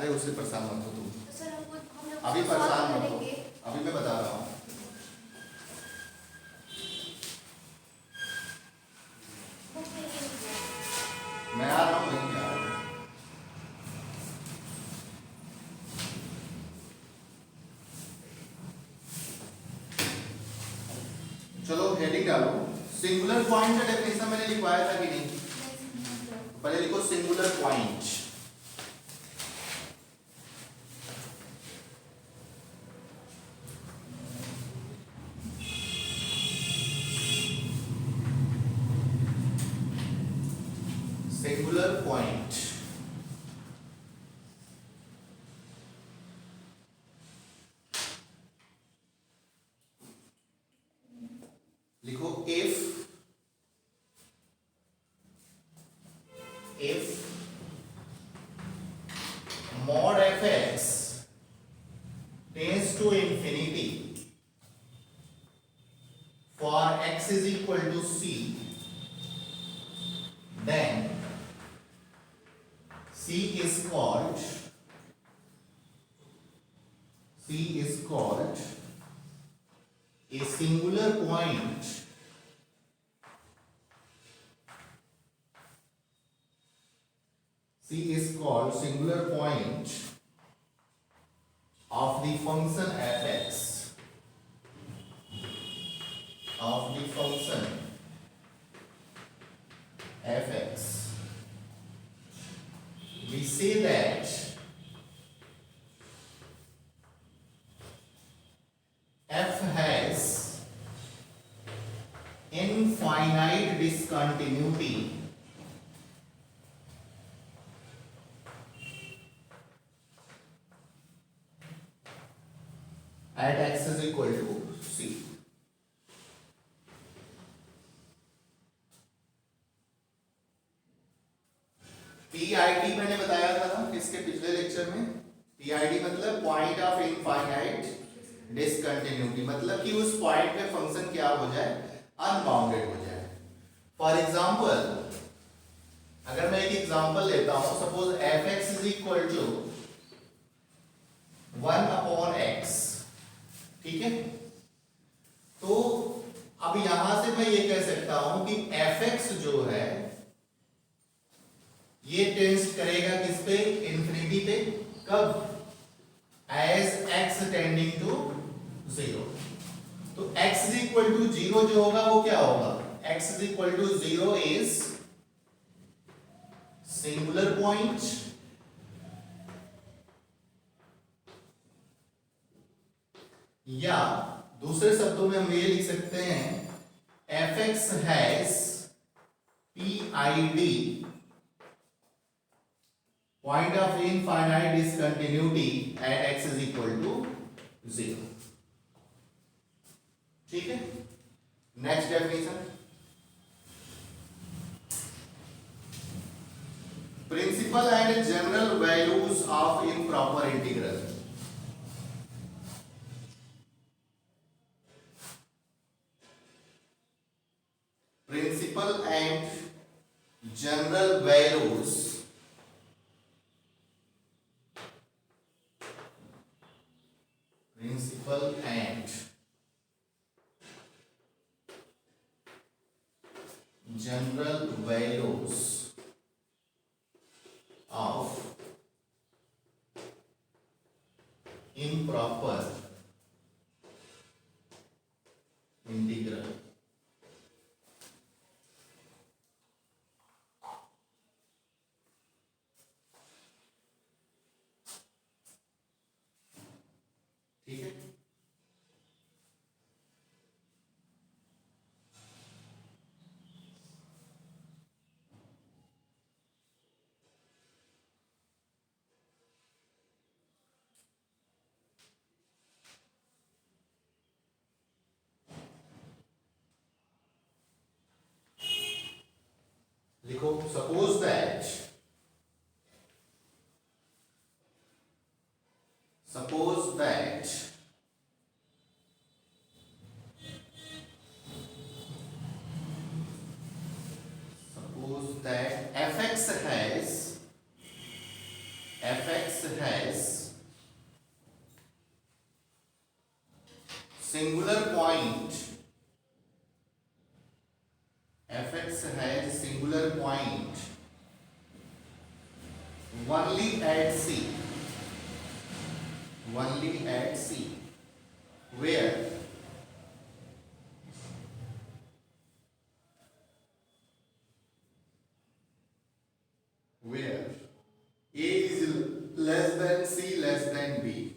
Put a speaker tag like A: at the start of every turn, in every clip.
A: अरे उससे परेशान मत हो तुम,
B: तो सर हम लोग
A: अभी
B: उसको
A: परेशान
B: solve
A: मत हो,
B: करेंगे।
A: अभी मैं बता रहा हूँ।
B: बुक में ये लिखा है।
A: मैं आ रहा हूँ, वहीं पे आ रहा हूँ। चलो हेडिंग डालो। सिंगुलर पॉइंट का डेफिनेशन मैंने लिखवाया था कि नहीं? पहले लिखो सिंगुलर पॉइंट। सिंगुलर पॉइंट लिखो if mod fx tends to infinity for x is equal to c, then c is called a singular point C is called singular point of the function fx We say that f has infinite discontinuity at x is equal to c. PID मैंने बताया था ना इसके पिछले lecture में। PID मतलब point of infinite discontinuity, मतलब कि उस पॉइंट पे फंक्शन क्या हो जाए, अनबाउंडेड हो जाए। फॉर एग्जांपल अगर मैं एक एग्जांपल लेता हूं, suppose fx is equal to 1/x, ठीक है? तो अब यहां से मैं ये कह सकता हूं कि fx जो है ये टेंस करेगा किस पे, इंफिनिटी पे। कब? As x tending to 0। तो x इज इक्वल टू 0 जो होगा वो क्या होगा, x is equal to 0 is singular point या दूसरे शब्दों में हम ये लिख सकते हैं fx has PID point of infinite discontinuity at x is equal to 0। ठीक है? Next definition, principal and general values of improper integral. Principal and general values principal and general values of improper integral। ठीक है? लिखो suppose that fx has fx has singular point, fx has singular point only at c, only at c, where a is less than c less than b,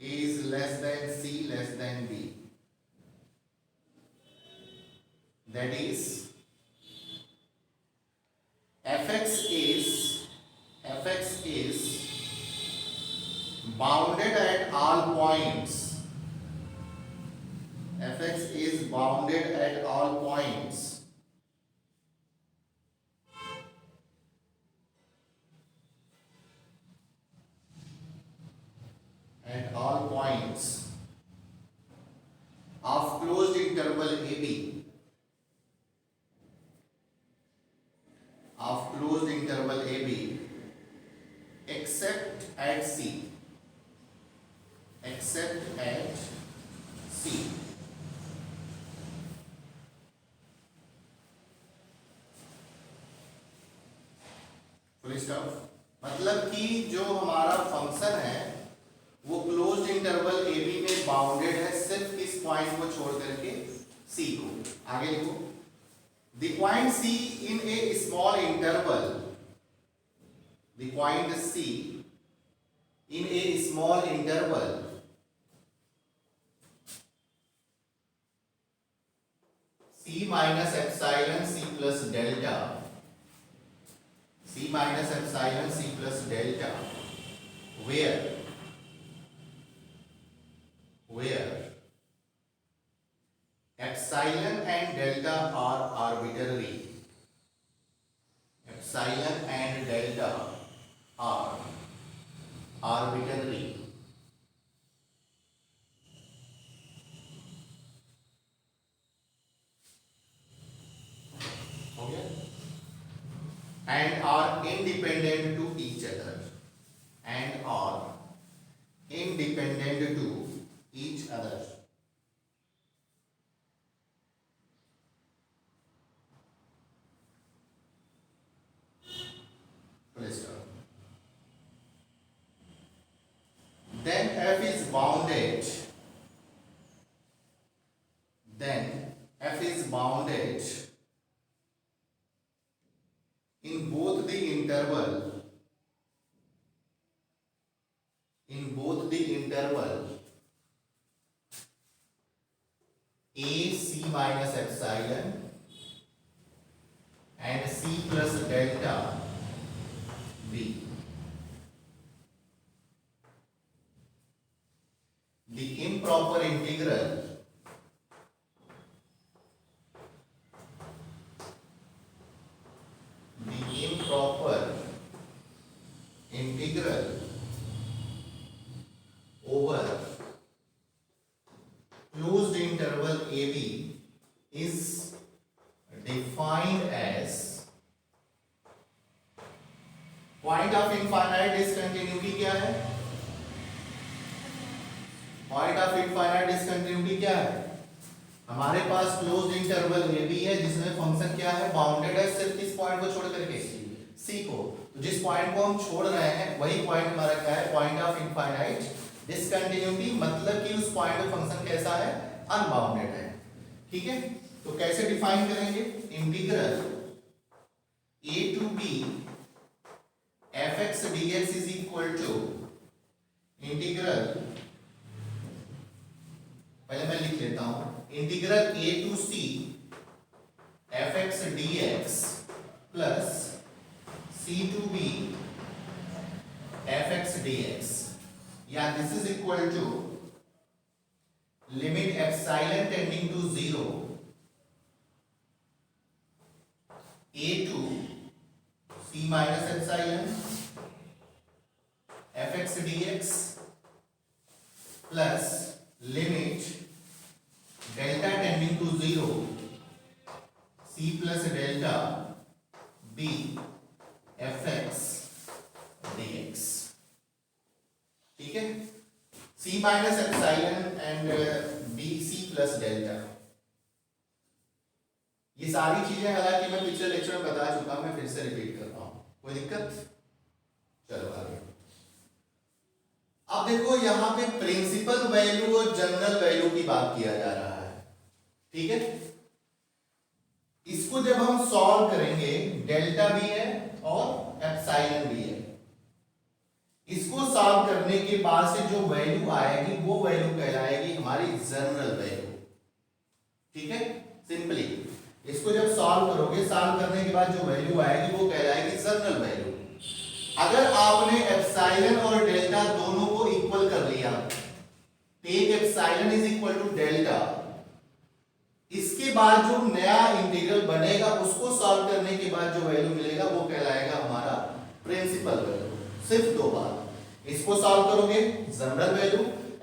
A: a is less than c less than b, that is fx is bounded at all points, fx is bounded at all points at all points of closed interval ab, of closed interval ab except at c, except at c. Full stop. मतलब कि जो हमारा function है वो closed interval A B में bounded है सिर्फ किस पॉइंट को छोड़ करके सी को। आगे लिखो, the point C in a small interval, the point C in a small interval c minus epsilon c plus delta, c minus epsilon c plus delta, where epsilon and delta are arbitrary, epsilon and delta are arbitrary, okay, and are independent to each other, and are independent to each other. Then f is bounded, then f is bounded in both the interval, in both the interval a c minus epsilon and c plus delta b. The improper integral over closed interval AB is defined as point of infinite discontinuity। क्या है point of infinite discontinuity? क्या है हमारे पास closed interval A B है जिसमें function क्या है bounded है सिर्फ किस पॉइंट को छोड़ करके सी को। तो जिस पॉइंट को हम छोड़ रहे हैं वही पॉइंट हमारा क्या है पॉइंट ऑफ इनफाइनाइट डिसकंटिन्यूटी, मतलब कि उस पॉइंट का फंक्शन कैसा है अनबाउंडेड है। ठीक है, तो कैसे डिफाइन करेंगे integral a to b fx dx is equal to integral, पहले मैं लिख लेता हूं, integral a to c fx dx plus c to b fx dx, या this is equal to limit epsilon tending to 0 a to c minus epsilon fx dx plus limit delta tending to 0 c plus delta b fx C minus epsilon and BC plus delta. ये सारी चीजें हालांकि मैं पिछले lecture में बता चुका हूं, मैं फिर से रिपीट कर रहा हूं, कोई दिक्कत? चलो आगे। अब देखो यहां पे प्रिंसिपल वैल्यू और जनरल वैल्यू की बात किया जा रहा है, ठीक है। इसको जब हम सॉल्व करेंगे, डेल्टा भी है और एप्सिलॉन भी है, इसको सॉल्व करने के बाद से जो वैल्यू आएगी वो वैल्यू कहलाएगी हमारी जनरल वैल्यू, ठीक है। सिंपली इसको जब सॉल्व करोगे, सॉल्व करने के बाद जो वैल्यू आएगी वो कहलाएगी जनरल वैल्यू। अगर आपने एप्सिलॉन और डेल्टा दोनों को इक्वल कर लिया, take epsilon is equal to delta, इसके बाद जो नया इंटीग्रल बनेगा उसको सॉल्व करने के बाद जो वैल्यू मिलेगा वो कहलाएगा हमारा प्रिंसिपल वैल्यू। सिर्फ दो बात, इसको सॉल्व करोगे जनरल वैल्यू,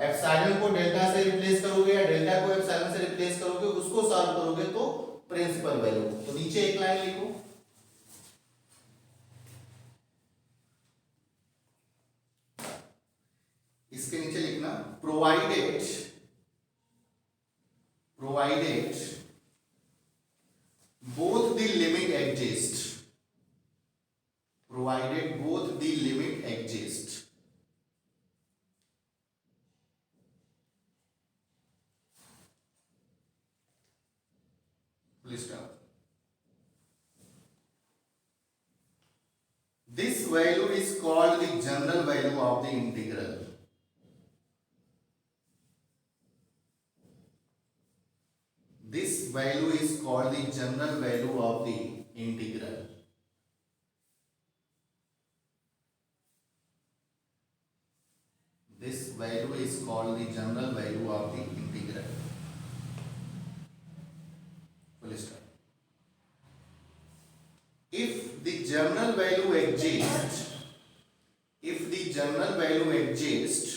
A: एप्सिलॉन को डेल्टा से रिप्लेस करोगे या डेल्टा को एप्सिलॉन से रिप्लेस करोगे, उसको सॉल्व करोगे तो प्रिंसिपल वैल्यू। तो नीचे एक लाइन लिखो, इसके नीचे लिखना provided both the limit exist, provided both the limit exist, please stop. This value is called the general value of the integral. This value is called the general value of the integral. This value is called the general value of the integral. Full stop. If the general value exists, if the general value exists,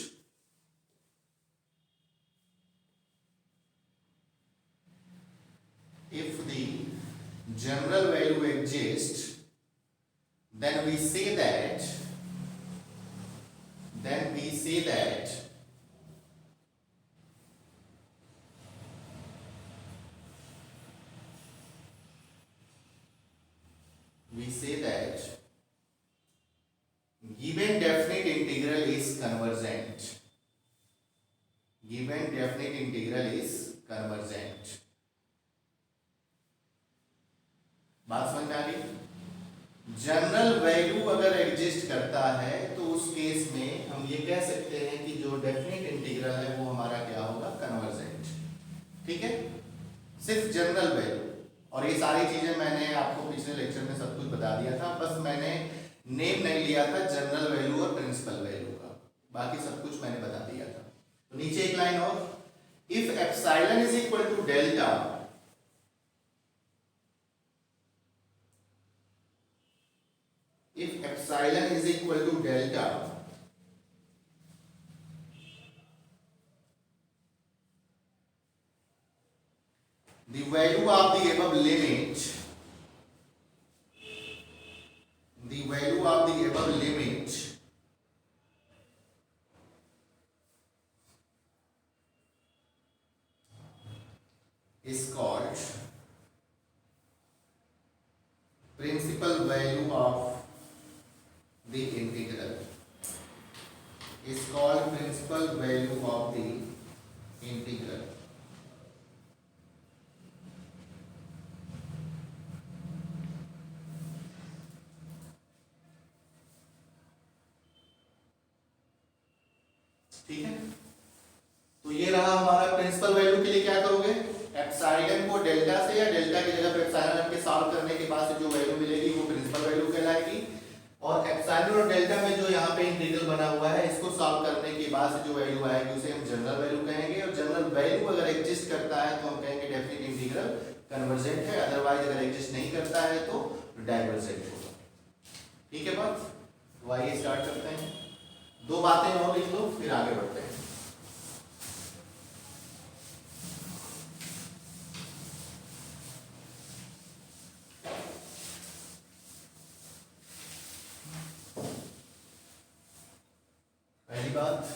A: if the general value exists, then we say that given definite integral is convergent. Given definite integral is convergent. बात समझ में आ गई? General value अगर exist करता है तो उस case में हम ये कह सकते हैं कि जो डेफिनेट इंटीग्रल है वो हमारा क्या होगा? कन्वर्जेंट, ठीक है। सिर्फ जनरल वैल्यू, और ये सारी चीजें मैंने आपको पिछले लेक्चर में सब कुछ बता दिया था, बस मैंने नेम नहीं लिया था जनरल वैल्यू और प्रिंसिपल वैल्यू का, बाकी सब कुछ मैंने बता दिया था। तो नीचे एक लाइन और, if epsilon is equal to delta, if epsilon is equal to delta, the value of the above limit, is called principal value of the integral, is called principal value of the integral. ठीक है, तो ये रहा हमारा principal value के लिए क्या करोगे? एप्सिलॉन को डेल्टा से या डेल्टा की जगह पे एप्सिलॉन रख के सॉल्व करने के बाद से जो वैल्यू मिलेगी वो प्रिंसिपल वैल्यू कहलाएगी। और एप्सिलॉन और डेल्टा में जो यहाँ पे इंटीग्रल बना हुआ है, इसको सॉल्व करने के बाद से जो वैल्यू आएगी उसे हम जनरल वैल्यू कहेंगे। और जनरल वैल्यू अगर एग्जिस्ट करता है तो हम कहेंगे डेफिनेट इंटीग्रल कन्वर्जेंट है, अदरवाइज अगर एग्जिस्ट नहीं करता है तो डाइवर्जेंट होगा। ठीक है बात? तो आइए स्टार्ट करते हैं, दो बातें और लिख लो फिर आगे बढ़ते हैं। पहली बात,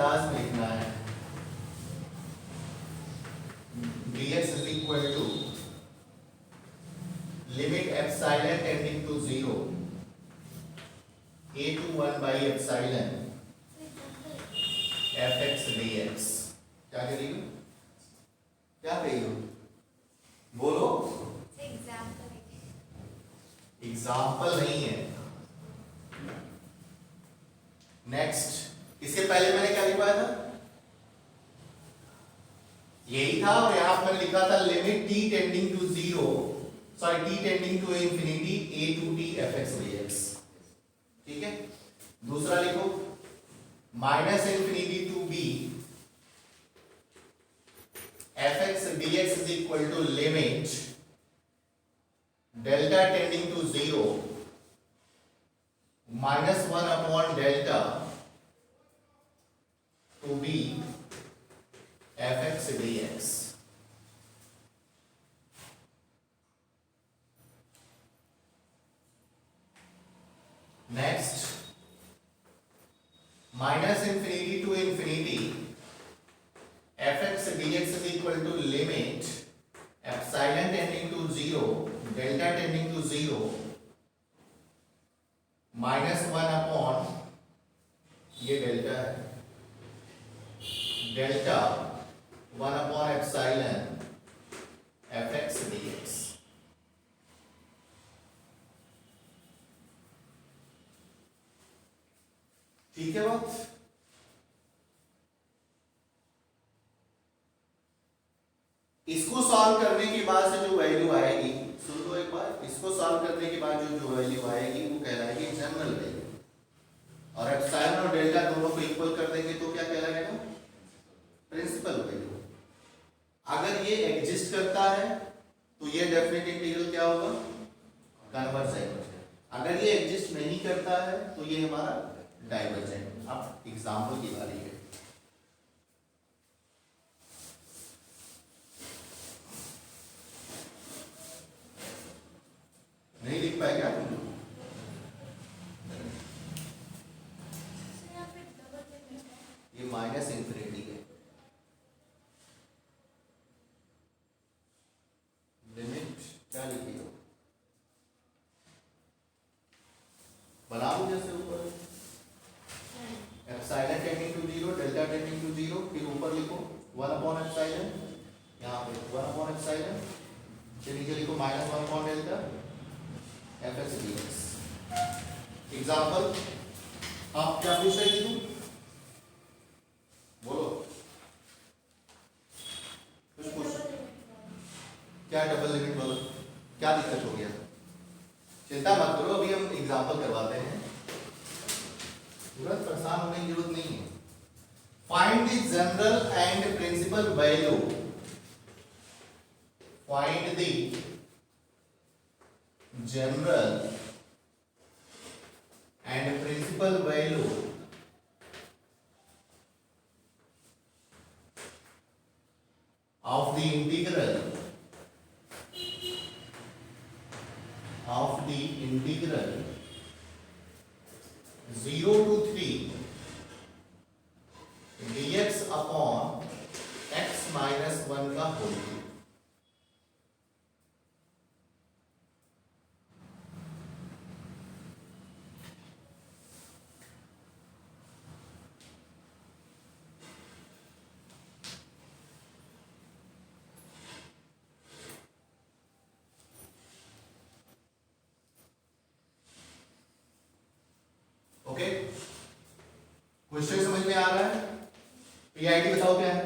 A: अंदाज में लिखना है। dx is equal to limit epsilon tending to 0 a to 1 by epsilon fx dx। क्या कह रही हो, क्या कह रही हो, बोलो। एग्जाम्पल नहीं है। नेक्स्ट, इसके पहले मैंने क्या लिखवाया था, यही था, और यहां पर मैंने लिखा था limit t tending to 0, sorry t tending to infinity a to t fx dx। ठीक है, दूसरा लिखो minus infinity to b fx dx is equal to limit delta tending to 0 minus 1 upon delta to b fx dx। Next, minus infinity to infinity fx dx is equal to limit epsilon tending to 0 delta tending to 0 minus 1 upon, ये delta है, delta 1 upon epsilon fx dx। ठीक है बात। इसको solve करने के बाद से जो वैल्यू आएगी, सुन लो एक बार, इसको सॉल्व करने के बाद जो वैल्यू आएगी वो कहलाएगी जनरल वैल्यू, और एप्सिलॉन और डेल्टा दोनों को इक्वल कर देंगे तो क्या कहलाएगा, प्रिंसिपल वैल्यू। अगर ये एग्जिस्ट करता है तो ये डेफिनेट इंटीग्रल क्या होगा, कन्वर्जेंट। अगर ये एग्जिस्ट नहीं करता है तो ये हमारा डाइवर्जेंट। अब एग्जांपल की बारी है। नहीं लिख पाएगा तुम लोग? ये माइनस इंफिनिटी है, लिमिट क्या लिखी हो, बना दो जैसे ऊपर, epsilon tending to 0 delta tending to 0, फिर ऊपर लिखो 1 अपॉन एप्सिलॉन, यहाँ पे 1 अपॉन एप्सिलॉन, फिर नीचे लिखो minus 1 upon delta fx dx। Example, आप क्या पूछ रही थी, बोलो कुछ पूछ, क्या डबल लिमिट, बोलो क्या दिक्कत हो गया, चिंता मत करो, अभी हम एग्जाम्पल करवाते हैं, तुरंत परेशान होने की जरूरत नहीं है। Find the general and principal value, find the general and principal value of the integral 0 to 3 dx upon x minus 1 का होल क्यूब। ओके, क्वेश्चन समझ में आ रहा है? पीआईडी बताओ क्या है?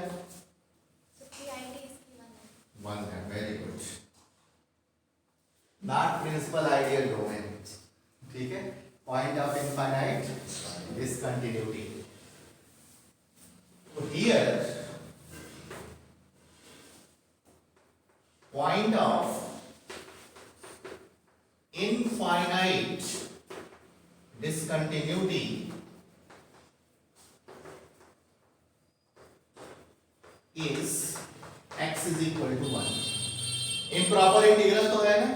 A: वन है, very good. Not principal ideal domain, ठीक है, पॉइंट ऑफ इनफाइनाइट डिसकंटिन्यूटी। तो here point of infinite discontinuity is x is equal to 1। improper integral तो है ना,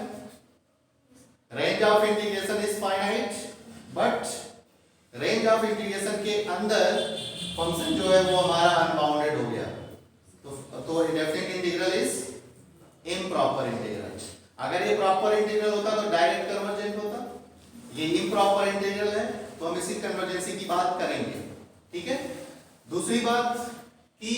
A: range of integration is finite, but range of integration के अंदर function जो है वो हमारा अनबाउंडेड हो गया, तो definite integral is improper integral. अगर ये प्रॉपर इंटीग्रल होता तो डायरेक्ट कन्वर्जेंट होता, ये इम्प्रॉपर इंटीग्रल है तो हम इसी कन्वर्जेंसी की बात करेंगे। ठीक है, दूसरी बात कि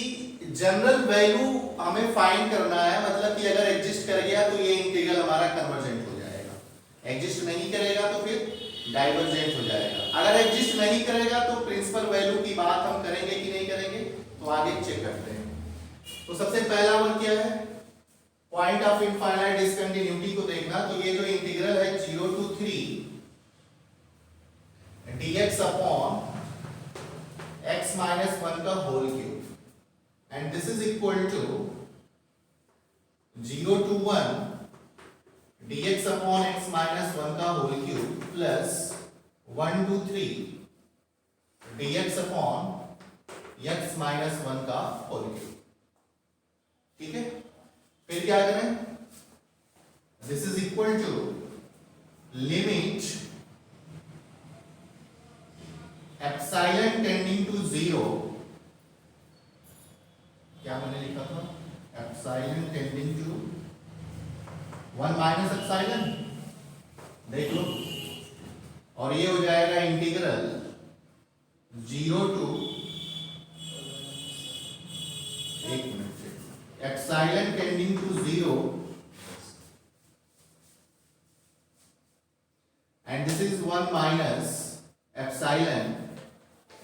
A: जनरल वैल्यू हमें फाइंड करना है, मतलब कि अगर एग्जिस्ट कर गया तो ये इंटीग्रल हमारा कन्वर्जेंट हो जाएगा, एग्जिस्ट नहीं करेगा तो फिर डाइवर्जेंट हो जाएगा। अगर एग्जिस्ट नहीं करेगा तो प्रिंसिपल वैल्यू की बात हम करेंगे कि नहीं करेंगे, तो आगे चेक करते हैं। तो सबसे पहला वन क्या है, पॉइंट ऑफ इनफाइनाइट डिसकंटिन्यूटी को देखना। तो ये जो इंटीग्रल है 0 to 3 dx upon x minus 1 का whole cube, and this is equal to 0 to 1 dx upon x minus 1 का whole cube plus 1 to 3 dx upon x minus 1 का होल क्यूब। ठीक है, फिर क्या करें, this is equal to limit epsilon tending to 0, क्या मैंने लिखा था, epsilon tending to 1 minus epsilon, देख लो, और ये हो जाएगा इंटीग्रल 0 टू, एक मिनट, epsilon tending to 0 and this is 1 minus epsilon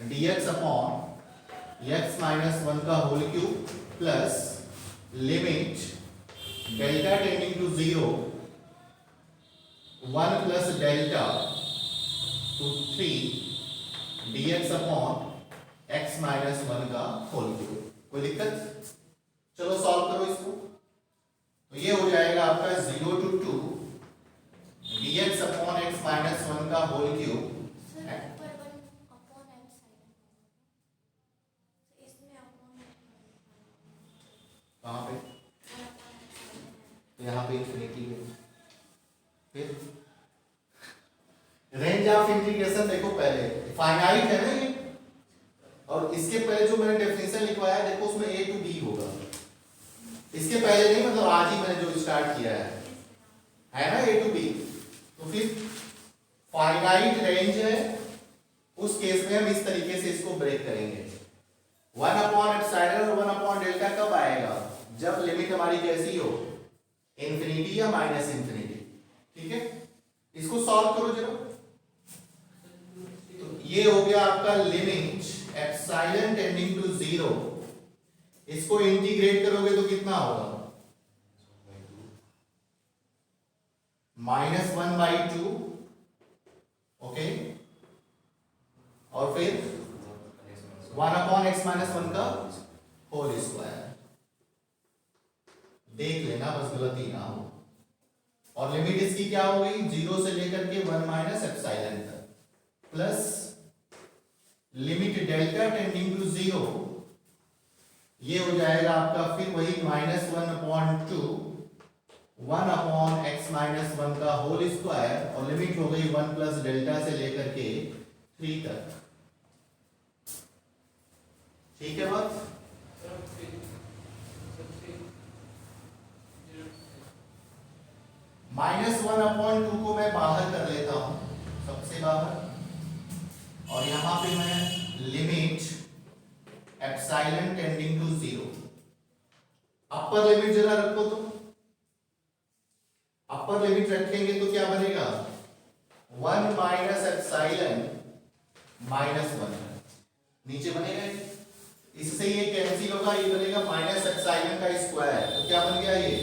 A: dx upon x minus 1 का whole cube plus limit delta tending to 0 1 plus delta to 3 dx upon x minus 1 का होल क्यूब। कोई दिक्कत? चलो सॉल्व करो इसको। तो ये हो जाएगा आपका 0 to 2 dx upon x minus 1 का होल क्यूब, कहाँ पे, यहाँ पे इंफिनिटी है। फिर रेंज ऑफ इंटीग्रेशन देखो, पहले फाइनाइट है ना ये, और इसके पहले जो मैंने डेफिनेशन लिखवाया देखो उसमें a to b होगा, इसके पहले नहीं, मतलब आज ही मैंने जो स्टार्ट किया है ना a to b। तो फिर फाइनाइट रेंज है, उस केस में हम इस तरीके से इसको ब्रेक करेंगे। 1 अपॉन एप्सिलॉन और 1 अपॉन डेल्टा कब आएगा, जब लिमिट हमारी कैसी हो, इंफिनिटी या माइनस इंफिनिटी। ठीक है, इसको सॉल्व करो जरा। तो ये हो गया आपका लिमिट एप्सिलॉन टेंडिंग टू 0, इसको इंटीग्रेट करोगे तो कितना होगा, -1/2, ओके, और फिर 1 अपॉन x माइनस 1 का होल स्क्वायर। देख लेना बस गलती ना हो। और लिमिट इसकी क्या हो गई, 0 से लेकर के 1 माइनस एप्सिलॉन तक, plus limit delta tending to 0, ये हो जाएगा आपका फिर वही -1/2 1 अपॉन x माइनस 1 का होल स्क्वायर, और लिमिट हो गई 1 प्लस डेल्टा से लेकर के 3 तक। ठीक है बात, -1/2 को मैं बाहर कर लेता हूं, सबसे बाहर, और यहां पे मैं limit epsilon tending to 0, upper limit जरा रखो। तो अपर लिमिट रखेंगे तो क्या बनेगा, 1 माइनस एप्सिलॉन -1, नीचे बनेगा, इससे ये कैंसिल होगा, ये बनेगा माइनस एप्सिलॉन का स्क्वायर, तो क्या बन गया ये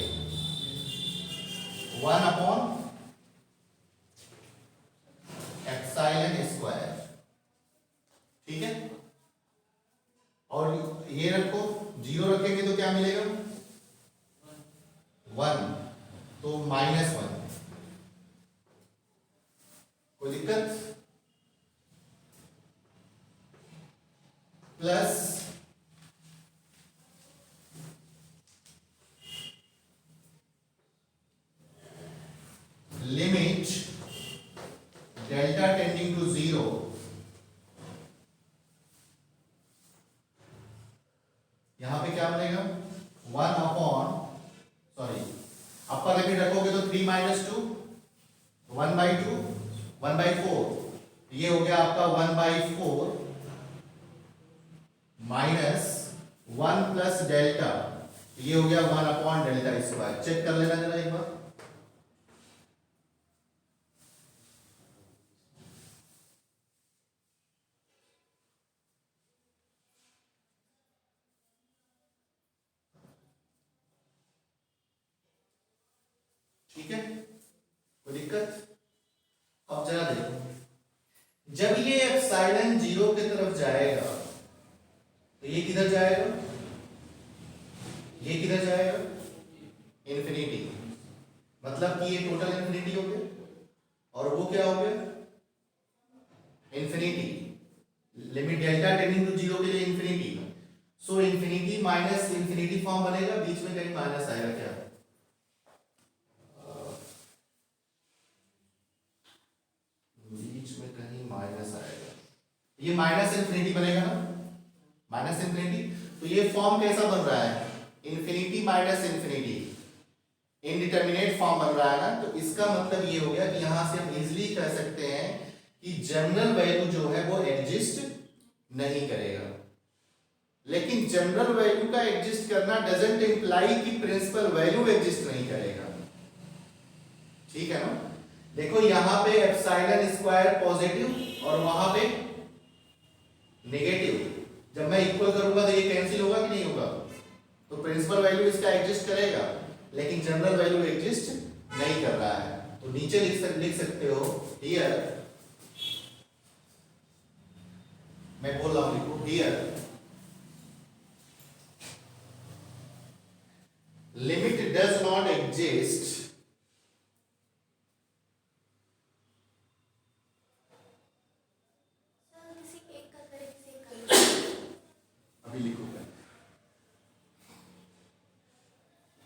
A: 1 अपॉन एप्सिलॉन स्क्वायर। ठीक है, और ये रखो, 0 रखेंगे तो क्या मिलेगा 1, तो -1। कोई दिक्कत, plus limit delta tending to 0 में क्या बनेगा 1 अपॉन सॉरी अपर लिमिट रखोगे तो 3 माइनस 2 1/2 1/4 ये हो गया आपका 1/4 माइनस 1 प्लस डेल्टा ये हो गया 1 अपॉन डेल्टा स्क्वायर। चेक कर लेना जरा एक बार। ठीक है, कोई दिक्कत? अब जरा देखो, जब ये एप्सिलॉन 0 की तरफ जाएगा तो ये किधर जाएगा, ये किधर जाएगा इंफिनिटी, मतलब कि ये टोटल इंफिनिटी हो गया और वो क्या हो गया infinity. Limit delta tending to 0 के लिए infinity, so infinity minus infinity form बनेगा, बीच में कहीं माइनस आएगा क्या, बीच में कहीं माइनस आएगा, ये माइनस इंफिनिटी बनेगा ना, माइनस इंफिनिटी। तो ये फॉर्म कैसा बन रहा है infinity minus infinity, indeterminate form बन रहा है ना। तो इसका मतलब ये हो गया कि यहां से हम इजीली कह सकते हैं कि जनरल वैल्यू जो है वो एग्जिस्ट नहीं करेगा। लेकिन जनरल वैल्यू का एग्जिस्ट करना डजंट इंप्लाई कि प्रिंसिपल वैल्यू एग्जिस्ट नहीं करेगा। ठीक है ना, देखो यहां पे एप्सिलॉन स्क्वायर पॉजिटिव और वहां पे नेगेटिव, जब मैं इक्वल करूंगा तो ये कैंसिल होगा कि नहीं होगा, तो प्रिंसिपल वैल्यू इसका एग्जिस्ट करेगा, लेकिन जनरल वैल्यू एग्जिस्ट नहीं कर रहा है। तो नीचे लिख सकते हो हियर, मैं बोल रहा हूं लिखो here limit does not exist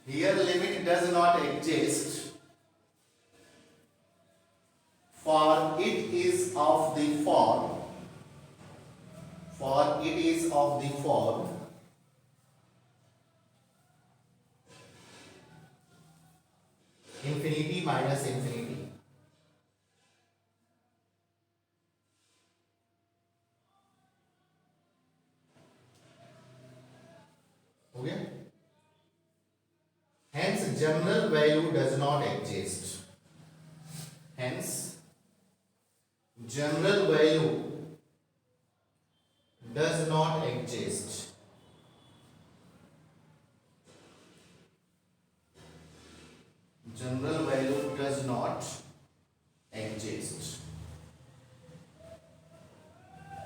A: Here limit does not exist for it is of the form infinity minus infinity। हो गया, hence general value does not exist, hence general value does not exist, general value does not exist।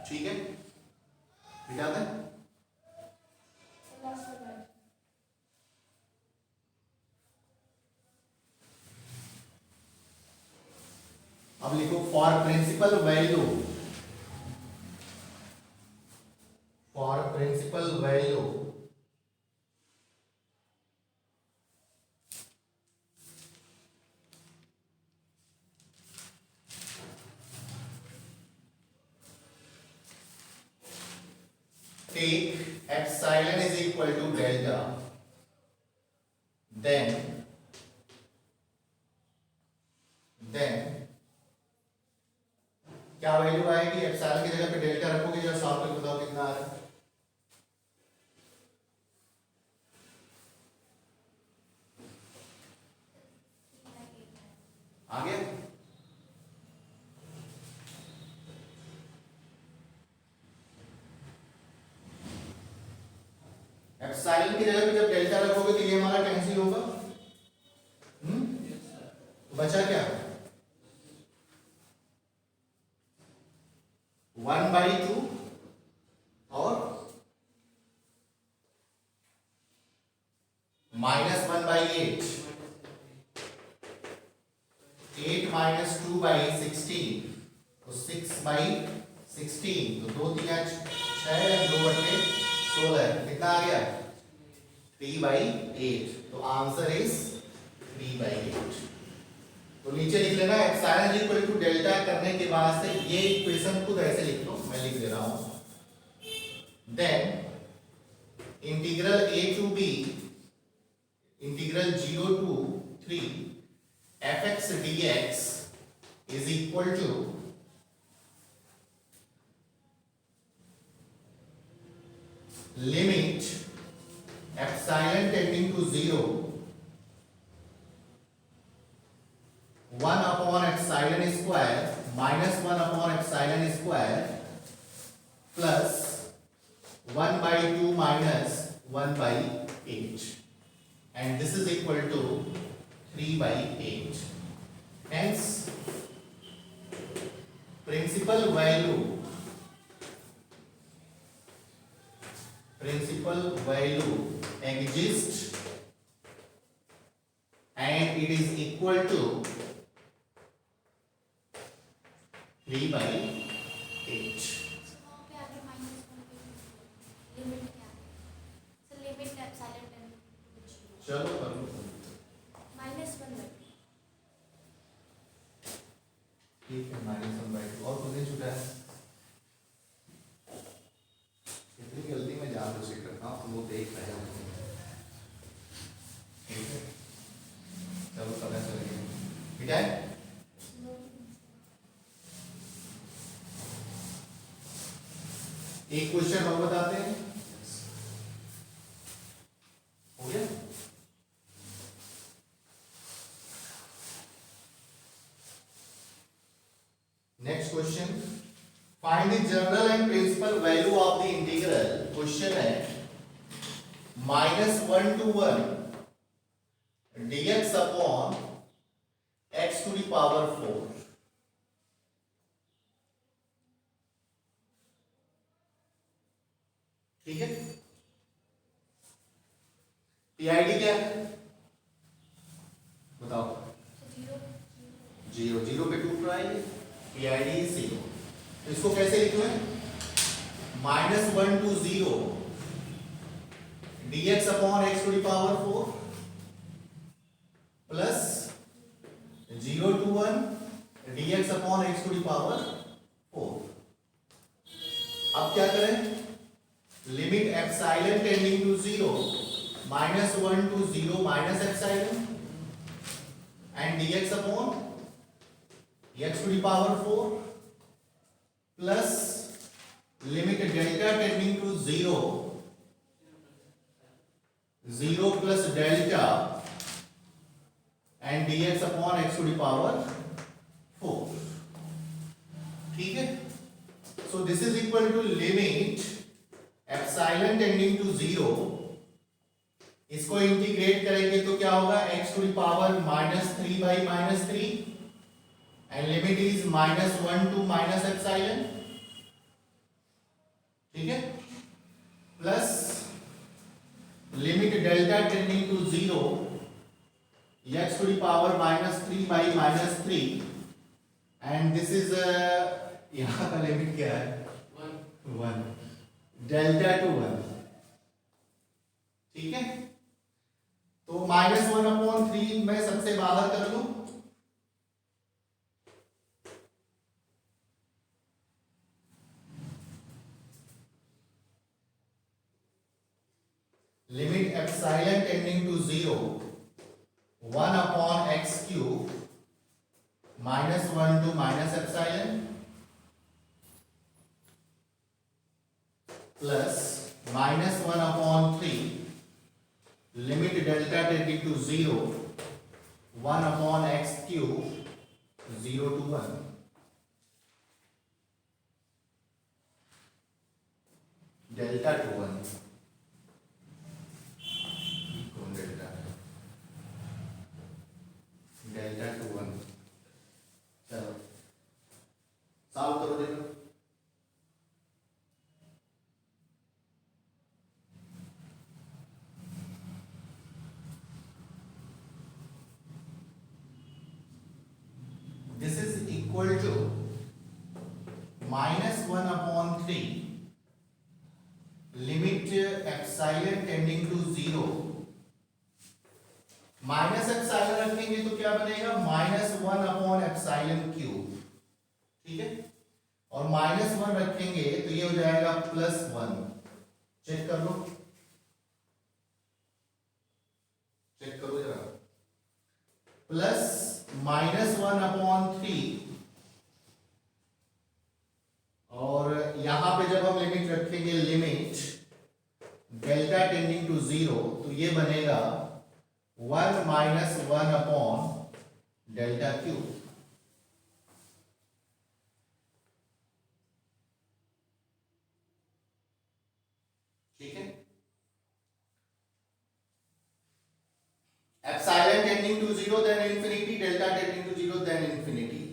A: ठीक है, मिटा दें। अब लिखो for principal value, for principal value take epsilon is equal to delta, then क्या value आएगी, epsilon की जगह पे डेल्टा रखोगे, जरा सॉल्व करके बताओ कितना आ रहा है। आ गया, एप्सिलॉन की जगह पे जब डेल्टा रखोगे तो ये हमारा कैंसिल होगा, तो बचा क्या 1/2 और -1/8, 8 माइनस 2/16, तो 6/16, तो 2 3 6 2 बटे 16, कितना आ गया 3/8, तो आंसर इज 3/8। तो नीचे लिख लेना एप्सिलॉन इक्वल टू डेल्टा करने के बाद से ये इक्वेशन खुद ऐसे लिख लो, मैं लिख दे रहा हूं, then integral a to b integral 0 to 3 fx dx is equal to limit epsilon tending to 0 1 upon epsilon square minus 1 upon epsilon square plus 1 by 2 minus 1 by 8, and this is equal to 3 by 8. Hence principal value exists and it is equal to 3 by 8.
B: वहाँ पे आगे minus one पे limit क्या है? Sir limit epsilon ten
A: चलो करो
B: minus one by
A: ठीक है, -1/2 और कुछ नहीं छूटा है। इतनी गलती मैं जानबूझ के करता हूँ, वो देख रहे हैं। ठीक है, चलो समय चल गया, ठीक है। एक क्वेश्चन और बताते हैं, हो गया। Next question, find the general and principal value of the integral. Question है -1 to 1 dx upon x to the power 4। ठीक है, पीआईडी क्या है बताओ।
B: जीरो
A: 0 पे 2 ट्राई, पीआईडी 0। तो इसको कैसे लिखूं है? -1 to 0 dx upon x to the power 4 plus 0 to 1 dx upon x to the power 4। अब क्या करें? Limit epsilon tending to 0 -1 to 0 minus epsilon and dx upon x to the power 4 plus limit delta tending to 0 plus delta and dx upon x to the power 4। ठीक है, so this is equal to limit epsilon tending to 0। इसको integrate करेंगे तो क्या होगा? x to the power -3 by -3 and limit is -1 to minus epsilon। ठीक है, plus limit delta tending to 0 x to the power -3 by -3 and this is यहाँ का limit क्या है? 1 डेल्टा टू 1। ठीक है, तो -1/3 मैं सबसे बाहर कर लूं, limit epsilon tending to 0 1/x³ -1 to minus epsilon plus -1/3 limit delta tending to 0 1/x³ 0 to 1 delta to 1 कौन डेल्टा टू 1। चलो सॉल्व करो देखो। This is equal to -1/3 limit epsilon tending to 0 minus epsilon रखेंगे तो क्या बनेगा? -1/3। ठीक है, और -1 रखेंगे तो ये हो जाएगा +1। चेक कर लो, चेक करो जरा, प्लस -1/3, और यहां पे जब हम लिमिट रखेंगे, लिमिट डेल्टा टेंडिंग टू 0, तो ये बनेगा 1 - 1/Δ3। ठीक है, epsilon tending to 0 then infinity, delta tending to 0 then infinity,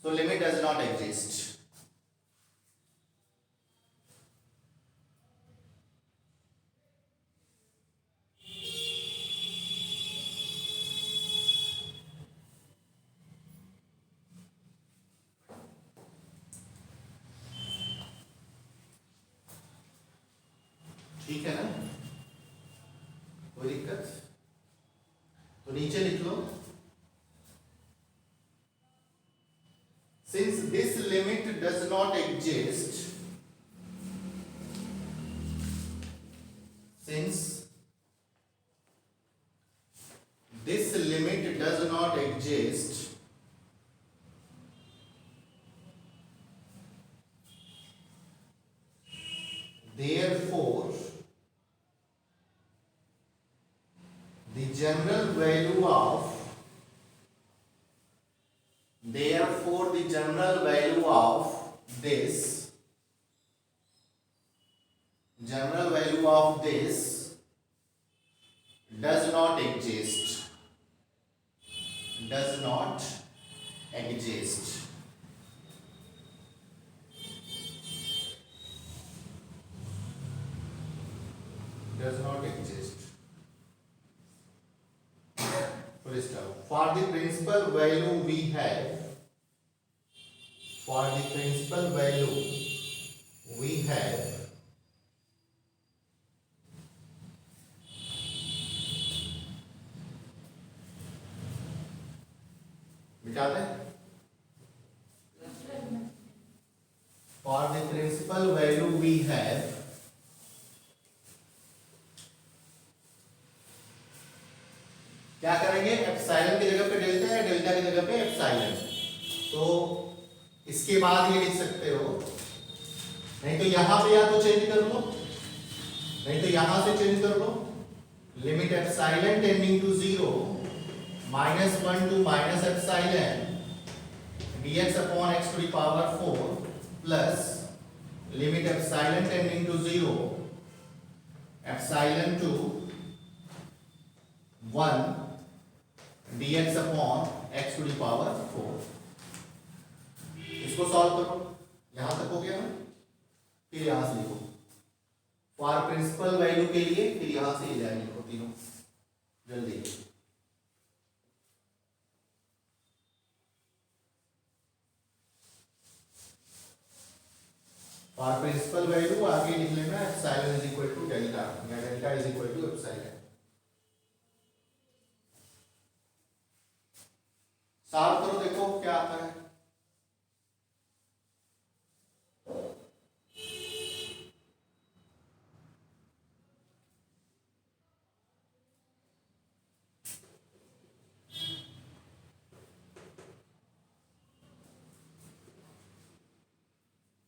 A: so limit does not exist. ठीक है ना, कोई दिक्कत? तो नीचे लिख लो, since this limit does not exist, since this limit does not exist, therefore the general value of this does not exist, does not exist. Does not exist. Full stop. For the principal value we have, for the principal value we have मिटा दें, for the principal value we have क्या करेंगे, epsilon की जगह पे delta या delta की जगह पे एप्सिलॉन। तो इसके बाद ये लिख सकते हो, नहीं तो यहां पे या तो चेंज कर लो, नहीं तो यहां से चेंज कर लो, limit epsilon tending to 0 -1 to -epsilon dx upon x to the power 4 plus limit epsilon tending to 0 epsilon to 1 dx upon x to the power 4। इसको सॉल्व करो, यहां तक हो गया ना, फिर यहां से लिखो फॉर प्रिंसिपल वैल्यू के लिए, फिर यहां से ये जाए लिखो तीनों जल्दी। फॉर प्रिंसिपल वैल्यू आगे लिख लेना epsilon is equal to delta या delta is equal to epsilon. Solve करो, देखो क्या आता है।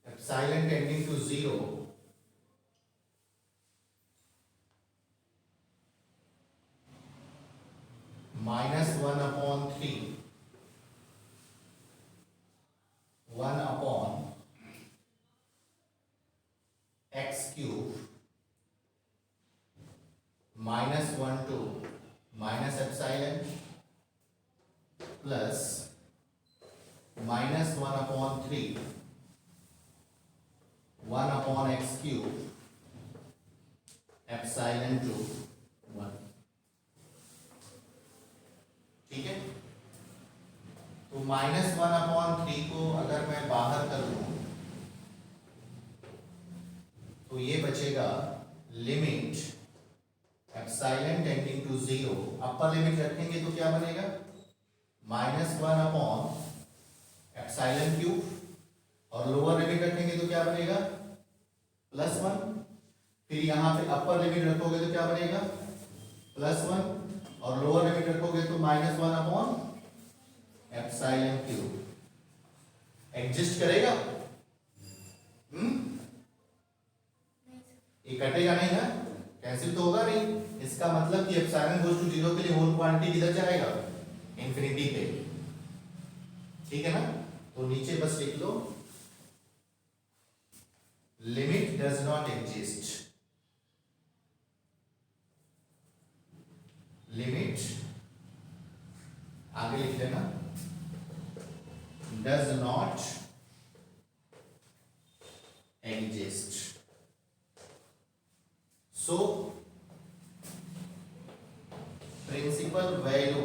A: Epsilon tending to 0 -1/3 1 upon x cube -1 to -epsilon plus -1/3 1 upon x cube epsilon to 1। ठीक है, तो -1/3 को अगर मैं बाहर कर दूं तो ये बचेगा limit epsilon tending to 0, upper limit रखेंगे तो क्या बनेगा, -1/epsilon क्यूब, और लोअर लिमिट रखेंगे तो क्या बनेगा, +1। फिर यहां पे अपर लिमिट रखोगे तो क्या बनेगा, +1, और लोअर लिमिट रखोगे तो -1 अपॉन एप्सिलॉन क्यू। एग्जिस्ट करेगा? ये कटेगा नहीं ना, कैंसिल तो होगा नहीं। इसका मतलब कि एप्सिलॉन गोज़ टू 0 के लिए होल क्वांटिटी किधर जाएगा? इंफिनिटी पे। ठीक है ना? तो नीचे बस लिख लो limit does not exist. Limit आगे लिख लेना does not exist. So principal value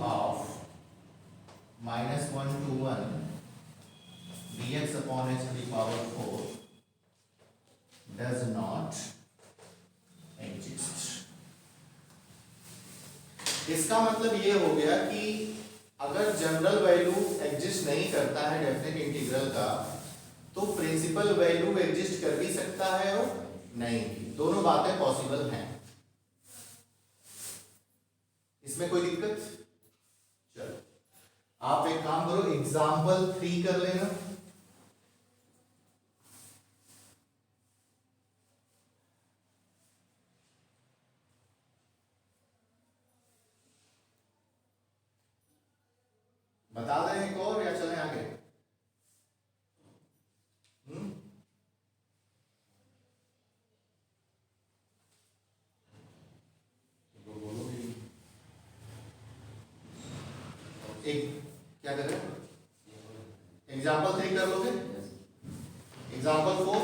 A: of -1 to 1 dx upon h to the power 4 does not exist। इसका मतलब ये हो गया कि अगर जनरल वैल्यू एग्जिस्ट नहीं करता है डेफिनेट इंटीग्रल का, तो प्रिंसिपल वैल्यू एग्जिस्ट कर भी सकता है और नहीं भी। दोनों बातें पॉसिबल हैं, इसमें कोई दिक्कत? चलो आप एक काम करो, एग्जाम्पल 3 कर लेना। बता दें एक और या चलें आगे? एक क्या कर रहे हैं? एग्जाम्पल 3 कर लोगे? एग्जाम्पल 4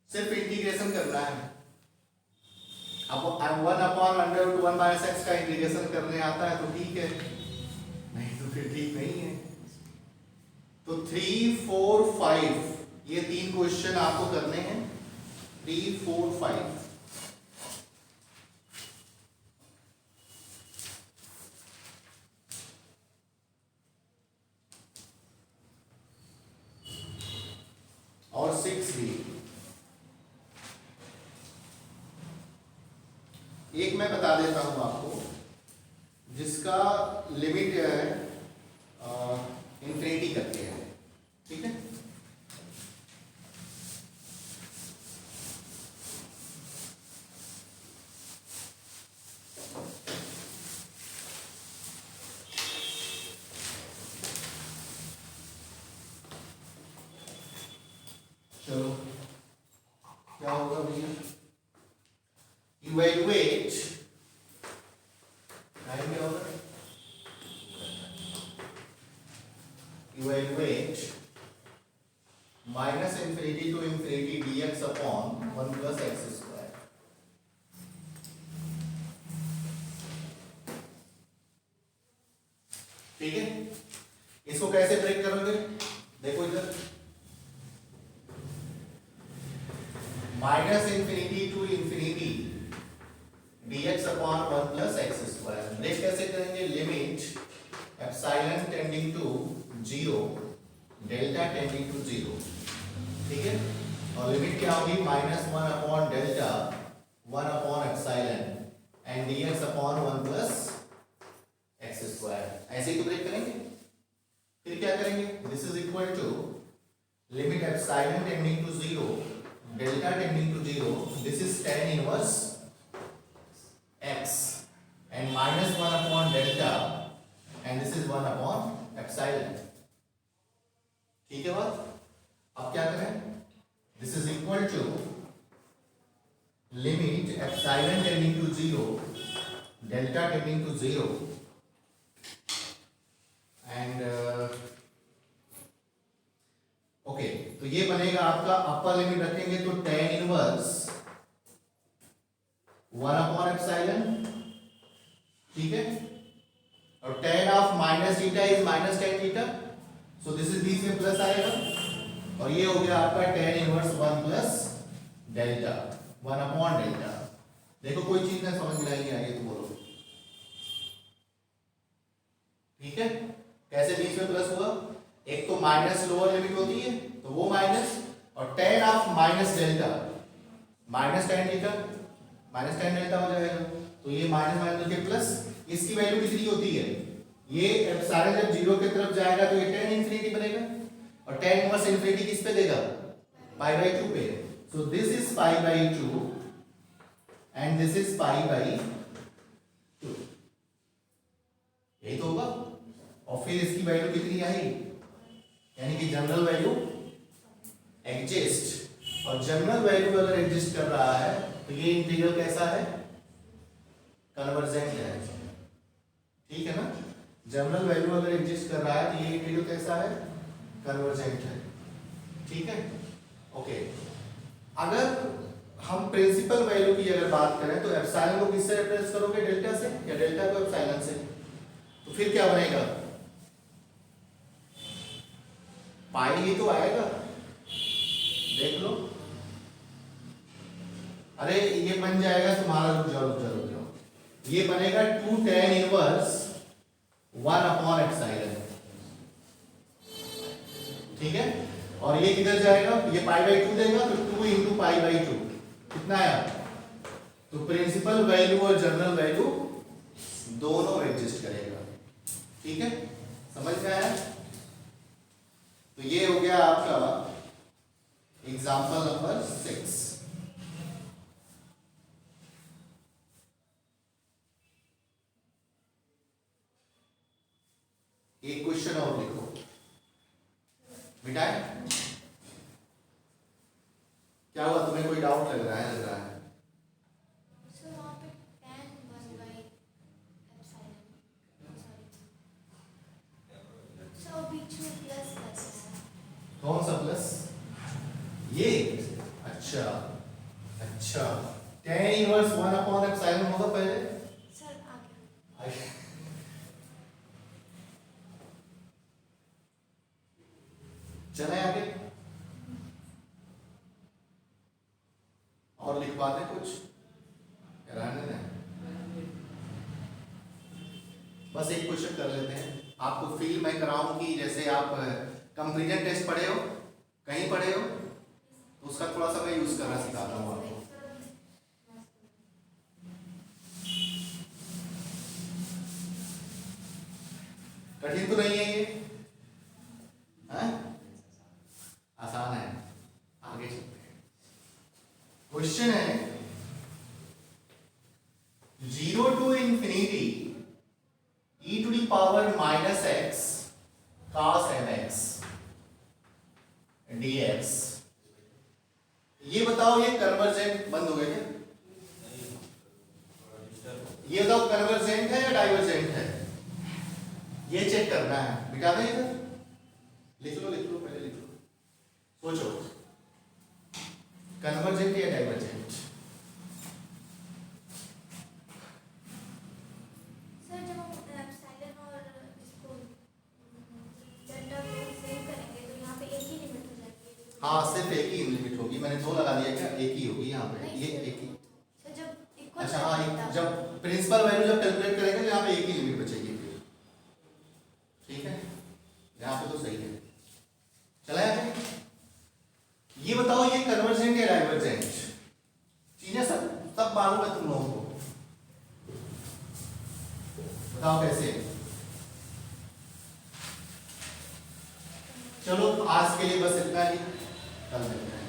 A: सिर्फ इंटीग्रेशन करना है। अब 1/√1 का इंटीग्रेशन करने आता है तो ठीक है, नहीं तो फिर ठीक नहीं है। तो 3, 4, 5 ये 3 क्वेश्चन आपको करने हैं। 3, 4, 5 और 6 भी। एक मैं बता देता हूं आपको जिसका लिमिट है इंफिनिटी करके है। ठीक है, चलो क्या होगा भैया? इवैल्यूएट टाइम क्या होगा? Evaluate -∞ to ∞ dx upon 1 plus x square। ठीक है, इसको कैसे ब्रेक करोगे? देखो इधर -∞ to ∞ dx upon 1 plus x square। Break कैसे करेंगे? Limit epsilon tending to 0 delta tending to 0। ठीक है, और लिमिट क्या होगी? -1 upon delta 1 upon epsilon and dx upon 1 plus x square. ऐसे ही तो ब्रेक करेंगे। फिर क्या करेंगे? This is equal to limit epsilon tending to 0 delta tending to 0, this is tan inverse x and -1 upon delta and this is 1 upon epsilon। ठीक है बात? अब क्या करें? This is equal to limit epsilon tending to 0 delta tending to 0 and okay, तो ये बनेगा आपका अपर लिमिट रखेंगे तो tan इनवर्स 1 अपॉन एप्सिलॉन। ठीक है, और tan of minus theta is -tan theta, so this is बीच में प्लस आएगा और ये हो गया आपका tan inverse 1 plus delta 1 upon delta. देखो कोई चीज ना समझ में नहीं आई तो बोलो। ठीक है, कैसे बीच में प्लस हुआ? एक तो माइनस लोअर लिमिट होती है तो वो माइनस, और tan of minus delta minus ten litre minus tan delta हो जाएगा, तो ये माइनस माइनस के प्लस, इसकी वैल्यू कितनी होती है, ये एप्सिलॉन जब जीरो की तरफ जाएगा तो ये टेन इन्फिनिटी बनेगा, और टेन इनवर्स इन्फिनिटी किस पे देगा, पाई बाई 2 पे। सो this is pi by 2 and this is pi by 2, यही तो होगा। और फिर इसकी वैल्यू कितनी आई, यानी कि जनरल वैल्यू एग्जिस्ट, और जनरल वैल्यू अगर एग्जिस्ट कर रहा है तो ये इंटीग्रल कैसा है, कन्वर्जेंट है, ठीक है ना। जनरल वैल्यू अगर एग्जिस्ट कर रहा है तो ये इंटीग्रल कैसा है, कन्वर्जेंट है, ठीक है। ओके, अगर हम प्रिंसिपल वैल्यू की अगर बात करें तो एप्सिलॉन को किससे रिप्लेस करोगे, डेल्टा से, या डेल्टा को एप्सिलॉन से, तो फिर क्या बनेगा, पाई ही तो आएगा, देख लो। अरे ये बन जाएगा तुम्हारा, रुक जाओ, ये बनेगा 2 tan इनवर्स 1 अपॉन एप्सिलॉन, ठीक है। और ये किधर जाएगा, ये पाई बाई 2 देगा, तो 2 इंटू पाई बाई 2 कितना आया। तो प्रिंसिपल वैल्यू और जनरल वैल्यू दोनों एग्जिस्ट करेगा, ठीक है, समझ में आया। तो ये हो गया आपका एग्जाम्पल नंबर 6। एक क्वेश्चन और लिखो बेटा, क्या हुआ, तुम्हें कोई डाउट लग रहा है,
B: सर वहाँ पे tan 1 by epsilon, sorry sir बीच में प्लस प्लस है,
A: कौन सा प्लस, ये, अच्छा tan इनवर्स 1 अपॉन एप्सिलॉन होगा पहले,
B: सर आगे
A: चले आगे, और लिख पाते कुछ, रहने दें, बस एक क्वेश्चन कर लेते हैं। आपको फील मैं कराऊं कि जैसे आप कंपैरिजन टेस्ट पढ़े हो, कहीं पढ़े हो, तो उसका थोड़ा सा मैं यूज करना सिखाता हूँ आपको। कठिन तो नहीं है ये, हैं? आसान है, आगे चलते हैं। क्वेश्चन है 0 to infinity e to the power minus x cos mx dx, ये बताओ ये कन्वर्जेंट, बंद हो गया क्या, ये बताओ कन्वर्जेंट है या डाइवर्जेंट है, ये चेक करना है, बिठा दें इधर, लिख लो पहले लिख लो, सोचो कन्वर्जेंट या डाइवर्जेंट।
B: सर जब हम एप्सिलॉन और इसको डेल्टा को सेम करेंगे तो यहाँ पे एक ही लिमिट हो जाती है,
A: हाँ सिर्फ एक ही लिमिट होगी, मैंने 2 लगा दिया क्या, एक ही होगी यहाँ पे, ये एक ही,
B: सर जब इक्वल,
A: अच्छा हाँ, जब प्रिंसिपल वैल्यू जब कैलकुलेट करेंगे तो यहाँ पे एक ही लिमिट बचेगी, ठीक है, यहाँ पे तो सही है। चला आगे, ये बताओ ये कन्वर्जेंट या डाइवर्जेंट, चीजें सब मालूम है तुम लोगों को, बताओ कैसे। चलो आज के लिए बस इतना ही, कल मिलते हैं।